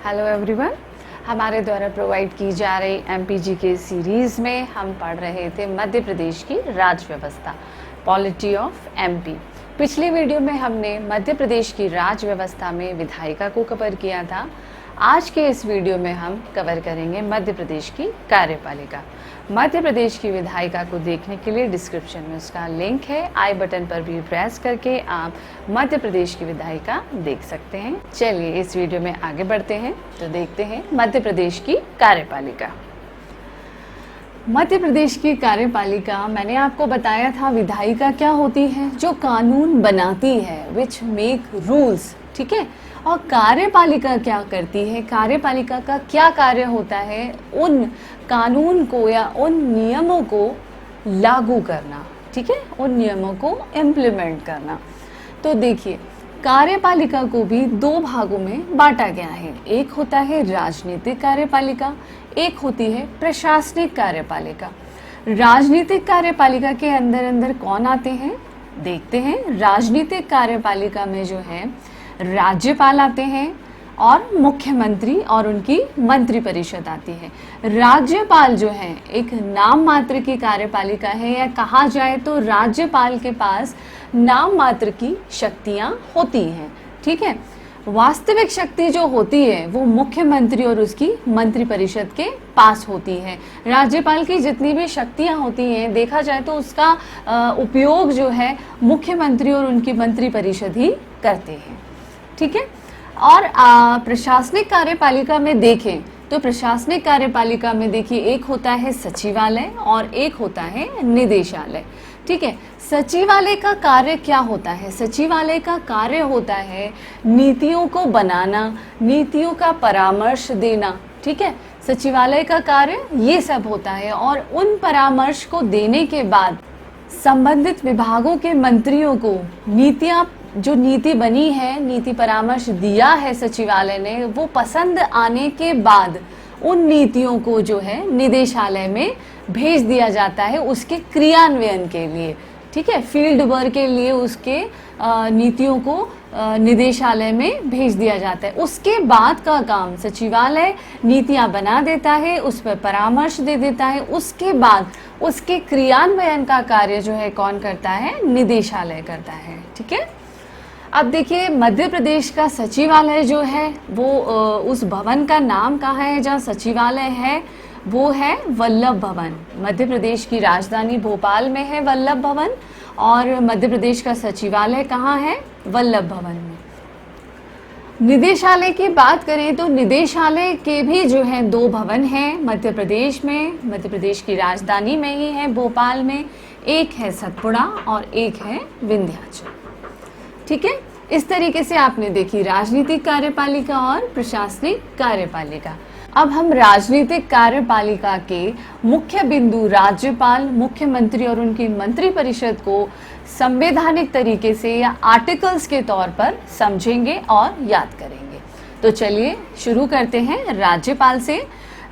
Hello everyone. हमारे द्वारा provide की जा रही एमपीजी के सीरीज़ में हम पढ़ रहे थे मध्य प्रदेश की राज्य व्यवस्था, पॉलिटी ऑफ एमपी। पिछली वीडियो में हमने मध्य प्रदेश की राज्य व्यवस्था में विधायिका को कवर किया था। आज के इस वीडियो में हम कवर करेंगे मध्य प्रदेश की कार्यपालिका। मध्य प्रदेश की विधायिका को देखने के लिए डिस्क्रिप्शन में उसका लिंक है, आई बटन पर भी प्रेस करके आप मध्य प्रदेश की विधायिका देख सकते हैं। चलिए इस वीडियो में आगे बढ़ते हैं तो देखते हैं मध्य प्रदेश की कार्यपालिका। मध्य प्रदेश की कार्यपालिका, मैंने आपको बताया था विधायिका क्या होती है, जो कानून बनाती है, विच मेक रूल्स, ठीक है। और कार्यपालिका क्या करती है, कार्यपालिका का क्या कार्य होता है, उन कानून को या उन नियमों को लागू करना, ठीक है, उन नियमों को इम्प्लीमेंट करना। तो देखिए, कार्यपालिका को भी दो भागों में बांटा गया है। एक होता है राजनीतिक कार्यपालिका, एक होती है प्रशासनिक कार्यपालिका। राजनीतिक कार्यपालिका के अंदर कौन आते हैं देखते हैं। राजनीतिक कार्यपालिका में जो है राज्यपाल आते हैं और मुख्यमंत्री और उनकी मंत्री परिषद आती है। राज्यपाल जो है एक नाम मात्र की कार्यपालिका है, या कहा जाए तो राज्यपाल के पास नाम मात्र की शक्तियां होती हैं, ठीक है। वास्तविक शक्ति जो होती है वो मुख्यमंत्री और उसकी मंत्री परिषद के पास होती है। राज्यपाल की जितनी भी शक्तियां होती हैं, देखा जाए तो उसका उपयोग जो है मुख्यमंत्री और उनकी मंत्री परिषद ही करते हैं, ठीक है। और प्रशासनिक कार्यपालिका में देखें तो प्रशासनिक कार्यपालिका में देखिए, एक होता है सचिवालय और एक होता है निदेशालय, ठीक है। सचिवालय का कार्य क्या होता है? सचिवालय का कार्य होता है नीतियों को बनाना, नीतियों का परामर्श देना, ठीक है। सचिवालय का कार्य ये सब होता है, और उन परामर्श को देने के बाद संबंधित विभागों के मंत्रियों को नीतियां, जो नीति बनी है, नीति परामर्श दिया है सचिवालय ने, वो पसंद आने के बाद उन नीतियों को जो है निदेशालय में भेज दिया जाता है उसके क्रियान्वयन के लिए, ठीक है। फील्ड वर्क के लिए उसके नीतियों को निदेशालय में भेज दिया जाता है। उसके बाद का काम सचिवालय नीतियां बना देता है, उस पर परामर्श दे देता है। उसके बाद उसके क्रियान्वयन का कार्य जो है कौन करता है? निदेशालय करता है, ठीक है। अब देखिए, मध्य प्रदेश का सचिवालय जो है वो उस भवन का नाम कहाँ है जहाँ सचिवालय है, वो है वल्लभ भवन। मध्य प्रदेश की राजधानी भोपाल में है वल्लभ भवन, और मध्य प्रदेश का सचिवालय कहाँ है? वल्लभ भवन में। निदेशालय की बात करें तो निदेशालय के भी जो है दो भवन हैं मध्य प्रदेश में, मध्य प्रदेश की राजधानी में ही है भोपाल में। एक है सतपुड़ा और एक है विंध्याचल, ठीक है। इस तरीके से आपने देखी राजनीतिक कार्यपालिका और प्रशासनिक कार्यपालिका। अब हम राजनीतिक कार्यपालिका के मुख्य बिंदु राज्यपाल, मुख्यमंत्री और उनकी मंत्री परिषद को संवैधानिक तरीके से या आर्टिकल्स के तौर पर समझेंगे और याद करेंगे। तो चलिए शुरू करते हैं राज्यपाल से।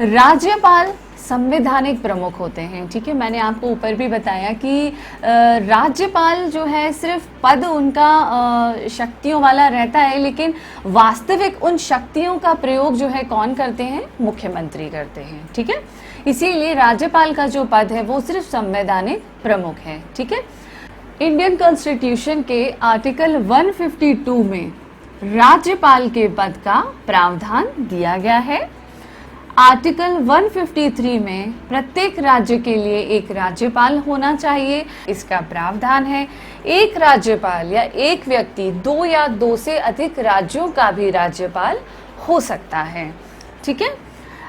राज्यपाल संवैधानिक प्रमुख होते हैं, ठीक है। मैंने आपको ऊपर भी बताया कि राज्यपाल जो है सिर्फ पद उनका शक्तियों वाला रहता है, लेकिन वास्तविक उन शक्तियों का प्रयोग जो है कौन करते हैं? मुख्यमंत्री करते हैं, ठीक है। इसीलिए राज्यपाल का जो पद है वो सिर्फ संवैधानिक प्रमुख है, ठीक है। इंडियन कॉन्स्टिट्यूशन के आर्टिकल 152 में राज्यपाल के पद का प्रावधान दिया गया है। आर्टिकल 153 में प्रत्येक राज्य के लिए एक राज्यपाल होना चाहिए, इसका प्रावधान है। एक राज्यपाल या एक व्यक्ति दो या दो से अधिक राज्यों का भी राज्यपाल हो सकता है, ठीक है।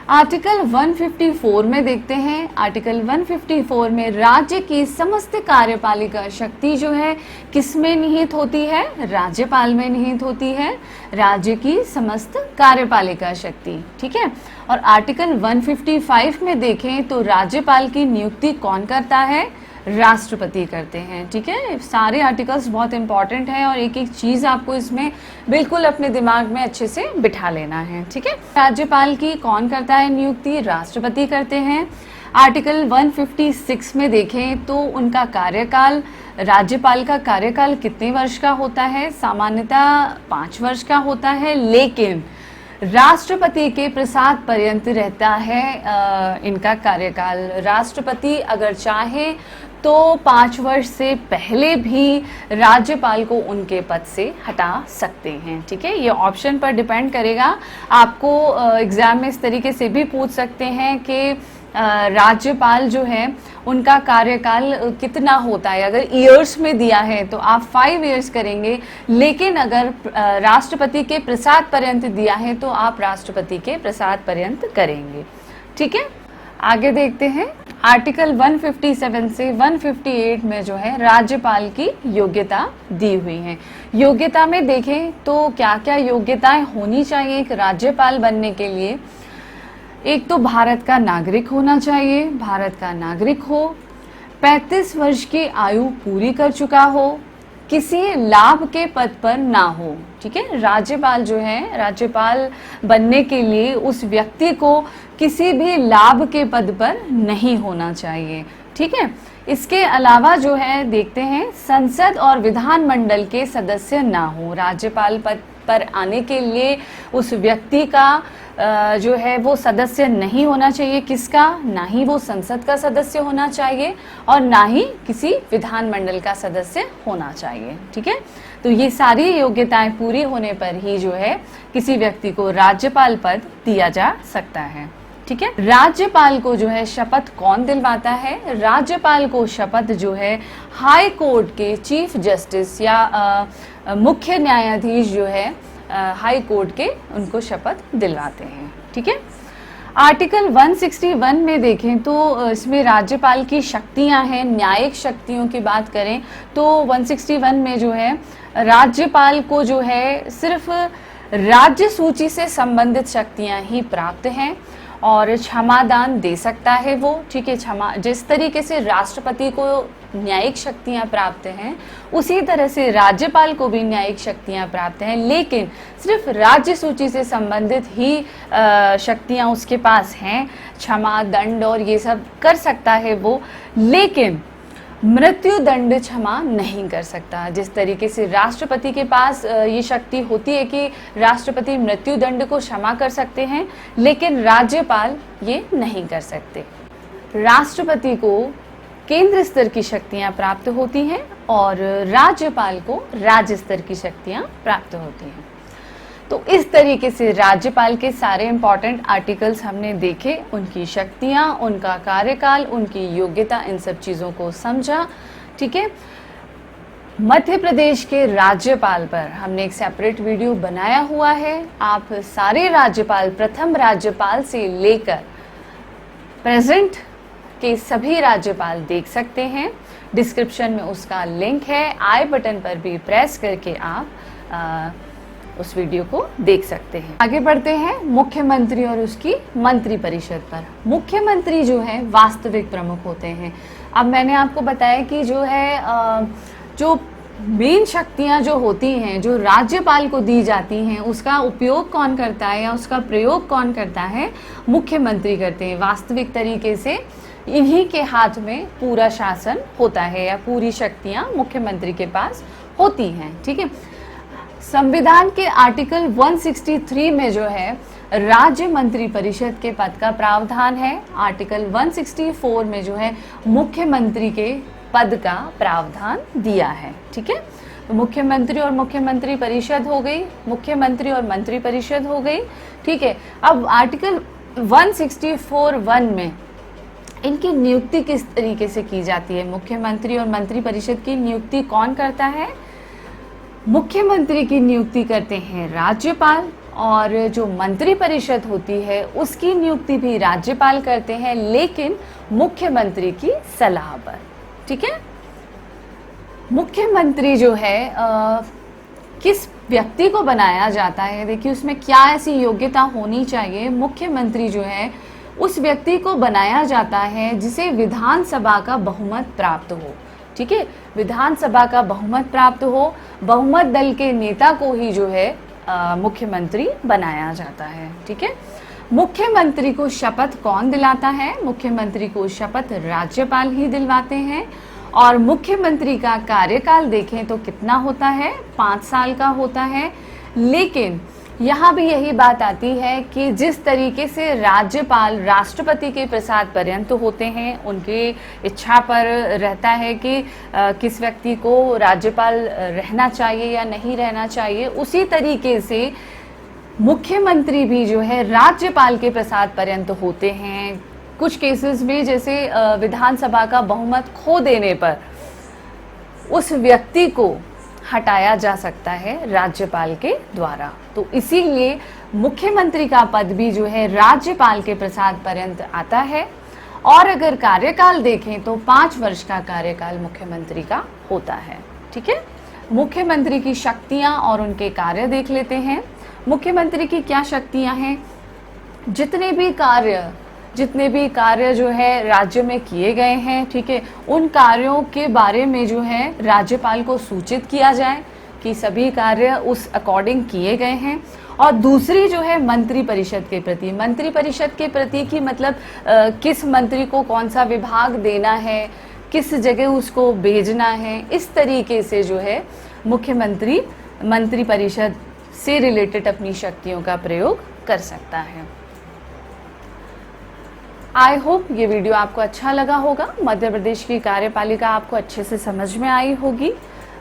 आर्टिकल 154 में देखते हैं। आर्टिकल 154 में राज्य की समस्त कार्यपालिका शक्ति जो है किस में निहित होती है? राज्यपाल में निहित होती है, राज्य की समस्त कार्यपालिका शक्ति, ठीक है। और आर्टिकल 155 में देखें तो राज्यपाल की नियुक्ति कौन करता है? राष्ट्रपति करते हैं, ठीक है। सारे आर्टिकल्स बहुत इंपॉर्टेंट हैं और एक एक चीज़ आपको इसमें बिल्कुल अपने दिमाग में अच्छे से बिठा लेना है, ठीक है। राज्यपाल की कौन करता है नियुक्ति? राष्ट्रपति करते हैं। आर्टिकल 156 में देखें तो उनका कार्यकाल, राज्यपाल का कार्यकाल कितने वर्ष का होता है? सामान्यतः 5 वर्ष का होता है, लेकिन राष्ट्रपति के प्रसाद पर्यंत रहता है इनका कार्यकाल। राष्ट्रपति अगर चाहे तो 5 वर्ष से पहले भी राज्यपाल को उनके पद से हटा सकते हैं। ठीक है, ये ऑप्शन पर डिपेंड करेगा। आपको एग्जाम में इस तरीके से भी पूछ सकते हैं कि राज्यपाल जो है उनका कार्यकाल कितना होता है। अगर ईयर्स में दिया है तो आप 5 इयर्स करेंगे, लेकिन अगर राष्ट्रपति के प्रसाद पर्यंत दिया है तो आप राष्ट्रपति के प्रसाद पर्यंत करेंगे। ठीक है, आगे देखते हैं। आर्टिकल 157 से 158 में जो है राज्यपाल की योग्यता दी हुई है। योग्यता में देखें तो क्या क्या योग्यताएं होनी चाहिए एक राज्यपाल बनने के लिए। एक तो भारत का नागरिक होना चाहिए, भारत का नागरिक हो, 35 वर्ष की आयु पूरी कर चुका हो, किसी लाभ के पद पर ना हो। ठीक है, राज्यपाल जो है, राज्यपाल बनने के लिए उस व्यक्ति को किसी भी लाभ के पद पर नहीं होना चाहिए। ठीक है, इसके अलावा जो है देखते हैं, संसद और विधानमंडल के सदस्य ना हो। राज्यपाल पद पर आने के लिए उस व्यक्ति का जो है वो सदस्य नहीं होना चाहिए। किसका? ना ही वो संसद का सदस्य होना चाहिए और ना ही किसी विधानमंडल का सदस्य होना चाहिए। ठीक है, तो ये सारी योग्यताएं पूरी होने पर ही जो है किसी व्यक्ति को राज्यपाल पद दिया जा सकता है। ठीक है, राज्यपाल को जो है शपथ कौन दिलवाता है? राज्यपाल को शपथ जो है हाई कोर्ट के चीफ जस्टिस या मुख्य न्यायाधीश जो है हाई कोर्ट के, उनको शपथ दिलवाते हैं। ठीक है, आर्टिकल 161 में देखें तो इसमें राज्यपाल की शक्तियां हैं। न्यायिक शक्तियों की बात करें तो 161 में जो है राज्यपाल को जो है सिर्फ राज्य सूची से संबंधित शक्तियां ही प्राप्त हैं और क्षमादान दे सकता है वो। ठीक है, क्षमा, जिस तरीके से राष्ट्रपति को न्यायिक शक्तियां प्राप्त हैं उसी तरह से राज्यपाल को भी न्यायिक शक्तियां प्राप्त हैं, लेकिन सिर्फ राज्य सूची से संबंधित ही शक्तियां उसके पास हैं। क्षमा, दंड और ये सब कर सकता है वो, लेकिन मृत्यु दंड क्षमा नहीं कर सकता। जिस तरीके से राष्ट्रपति के पास ये शक्ति होती है कि राष्ट्रपति मृत्यु दंड को क्षमा कर सकते हैं, लेकिन राज्यपाल ये नहीं कर सकते। राष्ट्रपति को केंद्र स्तर की शक्तियां प्राप्त होती हैं और राज्यपाल को राज्य स्तर की शक्तियां प्राप्त होती हैं। तो इस तरीके से राज्यपाल के सारे इंपॉर्टेंट आर्टिकल्स हमने देखे, उनकी शक्तियां, उनका कार्यकाल, उनकी योग्यता, इन सब चीज़ों को समझा। ठीक है, मध्य प्रदेश के राज्यपाल पर हमने एक सेपरेट वीडियो बनाया हुआ है। आप सारे राज्यपाल, प्रथम राज्यपाल से लेकर प्रेजेंट के सभी राज्यपाल देख सकते हैं। डिस्क्रिप्शन में उसका लिंक है, आई बटन पर भी प्रेस करके आप उस वीडियो को देख सकते हैं। आगे बढ़ते हैं मुख्यमंत्री और उसकी मंत्री परिषद पर। मुख्यमंत्री जो है वास्तविक प्रमुख होते हैं। अब मैंने आपको बताया कि जो है जो मेन शक्तियां जो होती हैं, जो राज्यपाल को दी जाती हैं, उसका उपयोग कौन करता है या उसका प्रयोग कौन करता है? मुख्यमंत्री करते हैं। वास्तविक तरीके से इन्हीं के हाथ में पूरा शासन होता है या पूरी शक्तियां मुख्यमंत्री के पास होती हैं। ठीक है, संविधान के आर्टिकल 163 में जो है राज्य मंत्री परिषद के पद का प्रावधान है। आर्टिकल 164 में जो है मुख्यमंत्री के पद का प्रावधान दिया है। ठीक है, तो मुख्यमंत्री और मुख्यमंत्री परिषद हो गई, मुख्यमंत्री और मंत्री परिषद हो गई। ठीक है, अब आर्टिकल 164(1) में इनकी नियुक्ति किस तरीके से की जाती है? मुख्यमंत्री और मंत्री परिषद की नियुक्ति कौन करता है? मुख्यमंत्री की नियुक्ति करते हैं राज्यपाल और जो मंत्री परिषद होती है उसकी नियुक्ति भी राज्यपाल करते हैं, लेकिन मुख्यमंत्री की सलाह पर। ठीक है, मुख्यमंत्री जो है किस व्यक्ति को बनाया जाता है? देखिए उसमें क्या ऐसी योग्यता होनी चाहिए। मुख्यमंत्री जो है उस व्यक्ति को बनाया जाता है जिसे विधानसभा का बहुमत प्राप्त हो। ठीक है, विधानसभा का बहुमत प्राप्त हो, बहुमत दल के नेता को ही जो है मुख्यमंत्री बनाया जाता है। ठीक है, मुख्यमंत्री को शपथ कौन दिलाता है? मुख्यमंत्री को शपथ राज्यपाल ही दिलवाते हैं। और मुख्यमंत्री का कार्यकाल देखें तो कितना होता है? 5 साल का होता है, लेकिन यहाँ भी यही बात आती है कि जिस तरीके से राज्यपाल राष्ट्रपति के प्रसाद पर्यंत होते हैं, उनकी इच्छा पर रहता है कि किस व्यक्ति को राज्यपाल रहना चाहिए या नहीं रहना चाहिए, उसी तरीके से मुख्यमंत्री भी जो है राज्यपाल के प्रसाद पर्यंत होते हैं। कुछ केसेस में जैसे विधानसभा का बहुमत खो देने पर उस व्यक्ति को हटाया जा सकता है राज्यपाल के द्वारा। तो इसीलिए मुख्यमंत्री का पद भी जो है राज्यपाल के प्रसाद पर्यंत आता है। और अगर कार्यकाल देखें तो 5 वर्ष का कार्यकाल मुख्यमंत्री का होता है। ठीक है, मुख्यमंत्री की शक्तियां और उनके कार्य देख लेते हैं। मुख्यमंत्री की क्या शक्तियां हैं? जितने भी कार्य जो है राज्य में किए गए हैं, ठीक है, उन कार्यों के बारे में जो है राज्यपाल को सूचित किया जाए कि सभी कार्य उस अकॉर्डिंग किए गए हैं। और दूसरी जो है मंत्री परिषद के प्रति की मतलब किस मंत्री को कौन सा विभाग देना है, किस जगह उसको भेजना है, इस तरीके से जो है मुख्यमंत्री मंत्री परिषद से रिलेटेड अपनी शक्तियों का प्रयोग कर सकता है। आई होप ये वीडियो आपको अच्छा लगा होगा। मध्य प्रदेश की कार्यपालिका आपको अच्छे से समझ में आई होगी।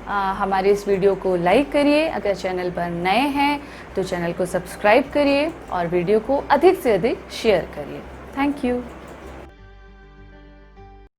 हमारे इस वीडियो को लाइक करिए, अगर चैनल पर नए हैं तो चैनल को सब्सक्राइब करिए और वीडियो को अधिक से अधिक शेयर करिए। Thank you.